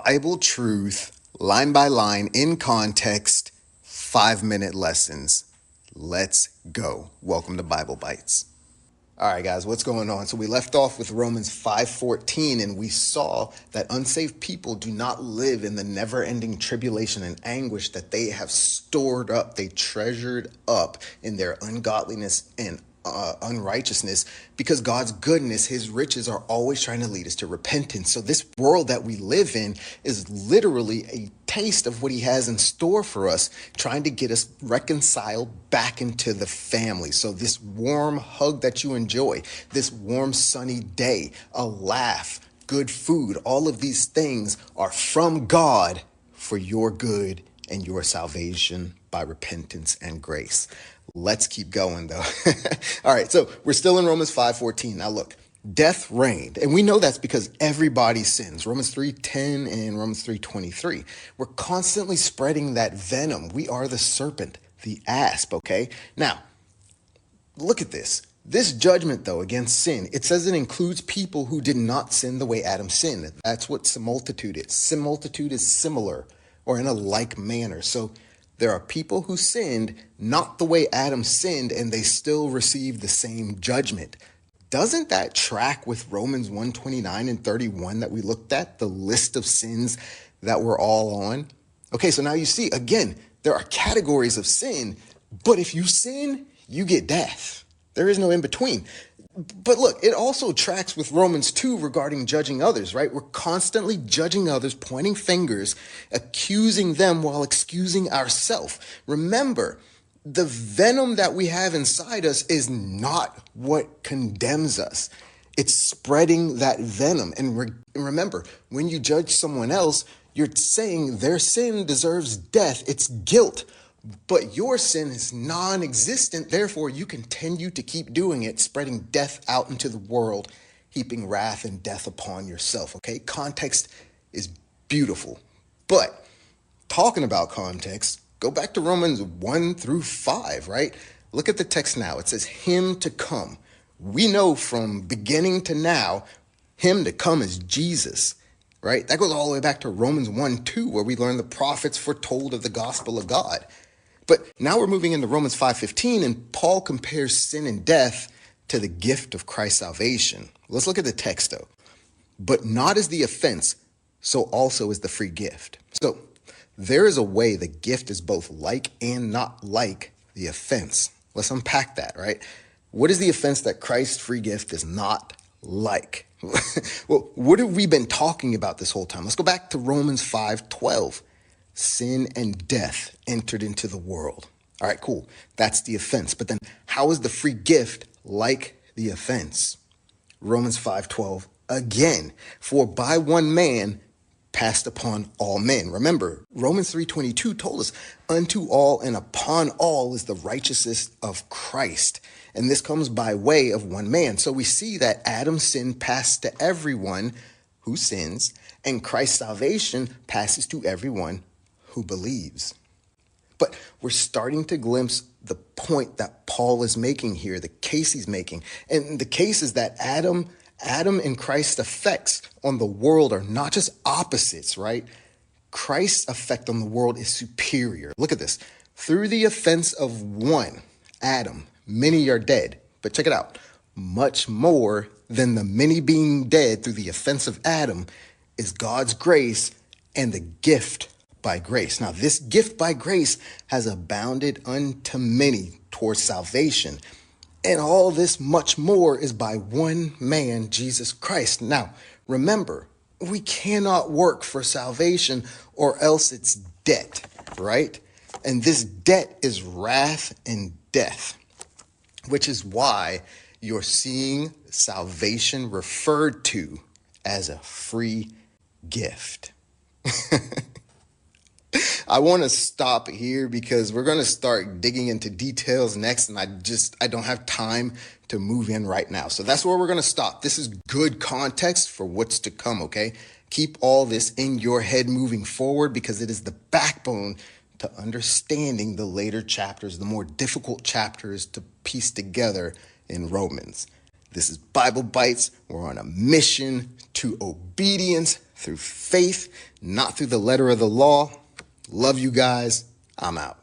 Bible truth, line by line, in context, 5-minute lessons. Let's go. Welcome to Bible Bites. All right, guys, what's going on? So we left off with Romans 5:14, and we saw that unsaved people do not live in the never-ending tribulation and anguish that they have stored up, they treasured up in their ungodliness and unrighteousness, because God's goodness, his riches are always trying to lead us to repentance. So this world that we live in is literally a taste of what he has in store for us, trying to get us reconciled back into the family. So this warm hug that you enjoy, this warm sunny day, a laugh, good food, all of these things are from God for your good and your salvation by repentance and grace. Let's keep going, though. All right, so we're still in Romans 5:14. Now look, death reigned, and we know that's because everybody sins. Romans 3:10 and Romans 3:23. We're constantly spreading that venom. We are the serpent, the asp, okay? Now, look at this. This judgment, though, against sin, it says it includes people who did not sin the way Adam sinned. That's what similitude is. Similitude is similar or in a like manner. So there are people who sinned not the way Adam sinned, and they still receive the same judgment. Doesn't that track with Romans 1:29 and 31 that we looked at, the list of sins that we're all on? Okay, so now you see, again, there are categories of sin, but if you sin, you get death. There is no in between. But look, it also tracks with Romans 2 regarding judging others, right? We're constantly judging others, pointing fingers, accusing them while excusing ourselves. Remember, the venom that we have inside us is not what condemns us. It's spreading that venom. And remember, when you judge someone else, you're saying their sin deserves death. It's guilt. But your sin is non-existent, therefore you continue to keep doing it, spreading death out into the world, heaping wrath and death upon yourself, okay? Context is beautiful. But talking about context, go back to Romans 1-5, right? Look at the text now. It says, him to come. We know from beginning to now, him to come is Jesus, right? That goes all the way back to Romans 1:2, where we learn the prophets foretold of the gospel of God. But now we're moving into Romans 5:15, and Paul compares sin and death to the gift of Christ's salvation. Let's look at the text, though. But not as the offense, so also is the free gift. So there is a way the gift is both like and not like the offense. Let's unpack that, right? What is the offense that Christ's free gift is not like? Well, what have we been talking about this whole time? Let's go back to Romans 5:12. Sin and death entered into the world. All right, cool. That's the offense. But then how is the free gift like the offense? Romans 5:12 again. For by one man passed upon all men. Remember, Romans 3:22 told us, unto all and upon all is the righteousness of Christ. And this comes by way of one man. So we see that Adam's sin passed to everyone who sins, and Christ's salvation passes to everyone who believes. But we're starting to glimpse the point that Paul is making here, the case he's making. And the case is that Adam and Christ's effects on the world are not just opposites, right? Christ's effect on the world is superior. Look at this. Through the offense of one, Adam, many are dead. But check it out. Much more than the many being dead through the offense of Adam is God's grace and the gift by grace. Now, this gift by grace has abounded unto many towards salvation. And all this much more is by one man, Jesus Christ. Now, remember, we cannot work for salvation or else it's debt, right? And this debt is wrath and death, which is why you're seeing salvation referred to as a free gift. I want to stop here because we're going to start digging into details next, and I don't have time to move in right now. So that's where we're going to stop. This is good context for what's to come, okay? Keep all this in your head moving forward because it is the backbone to understanding the later chapters, the more difficult chapters to piece together in Romans. This is Bible Bites. We're on a mission to obedience through faith, not through the letter of the law. Love you guys. I'm out.